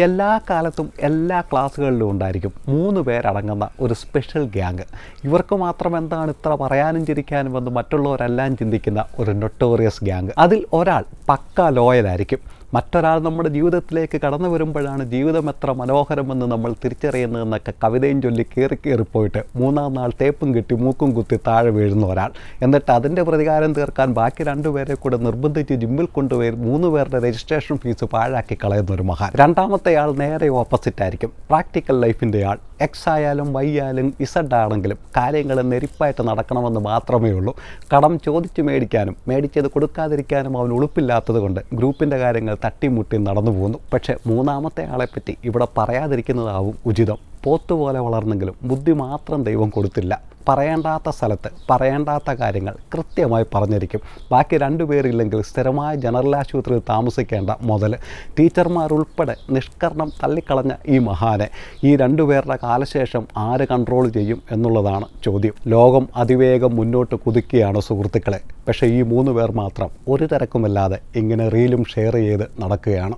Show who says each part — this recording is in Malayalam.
Speaker 1: എല്ലാ കാലത്തും എല്ലാ ക്ലാസ്സുകളിലും ഉണ്ടായിരിക്കും 3 പേരടങ്ങുന്ന ഒരു സ്പെഷ്യൽ ഗ്യാങ്. ഇവർക്ക് മാത്രം എന്താണ് ഇത്ര പറയാനും ചിരിക്കാനും എന്ന് മറ്റുള്ളവരെല്ലാം ചിന്തിക്കുന്ന ഒരു നൊട്ടോറിയസ് ഗ്യാങ്. അതിൽ ഒരാൾ പക്ക ലോയലായിരിക്കും. മറ്റൊരാൾ നമ്മുടെ ജീവിതത്തിലേക്ക് കടന്നു വരുമ്പോഴാണ് ജീവിതം എത്ര മനോഹരമെന്ന് നമ്മൾ തിരിച്ചറിയുന്നതെന്നൊക്കെ കവിതയും ചൊല്ലി കയറിപ്പോയിട്ട് 3-ാം നാൾ തേപ്പും കിട്ടി മൂക്കും കുത്തി താഴെ വീഴുന്ന ഒരാൾ. എന്നിട്ട് അതിൻ്റെ പ്രതികാരം തീർക്കാൻ ബാക്കി 2 പേരെ കൂടെ നിർബന്ധിച്ച് ജിമ്മിൽ കൊണ്ടുപോയി 3 പേരുടെ രജിസ്ട്രേഷൻ ഫീസ് പാഴാക്കി കളയുന്ന ഒരു മഹാൻ. രണ്ടാമത്തെ ആൾ നേരെ ഓപ്പോസിറ്റ് ആയിരിക്കും. പ്രാക്ടിക്കൽ ലൈഫിൻ്റെ ആൾ. എക്സ് ആയാലും വൈ ആയാലും ഇസഡ് ആണെങ്കിലും കാര്യങ്ങൾ നെരിപ്പായിട്ട് നടക്കണമെന്ന് മാത്രമേ ഉള്ളൂ. കടം ചോദിച്ച് മേടിക്കാനും മേടിച്ചത് കൊടുക്കാതിരിക്കാനും അവൻ ഉളുപ്പില്ലാത്തത് കൊണ്ട് ഗ്രൂപ്പിൻ്റെ കാര്യങ്ങൾ തട്ടിമുട്ടി നടന്നു പോകുന്നു. പക്ഷേ 3-ാമത്തെ ആളെപ്പറ്റി ഇവിടെ പറയാതിരിക്കുന്നതാവും ഉചിതം. പോത്തുപോലെ വളർന്നെങ്കിലും ബുദ്ധി മാത്രം ദൈവം കൊടുത്തില്ല. പറയേണ്ടാത്ത സ്ഥലത്ത് പറയേണ്ടാത്ത കാര്യങ്ങൾ കൃത്യമായി പറഞ്ഞിരിക്കും. ബാക്കി 2 പേരില്ലെങ്കിൽ സ്ഥിരമായ ജനറൽ ആശുപത്രിയിൽ താമസിക്കേണ്ട മുതൽ ടീച്ചർമാരുൾപ്പെടെ നിഷ്കർണം തള്ളിക്കളഞ്ഞ ഈ മഹാനെ ഈ 2 പേരുടെ കാലശേഷം ആര് കൺട്രോൾ ചെയ്യും എന്നുള്ളതാണ് ചോദ്യം. ലോകം അതിവേഗം മുന്നോട്ട് കുതിക്കുകയാണ് സുഹൃത്തുക്കളെ. പക്ഷേ ഈ 3 പേർ മാത്രം ഒരു തിരക്കുമില്ലാതെ ഇങ്ങനെ റീലും ഷെയർ ചെയ്ത് നടക്കുകയാണ്.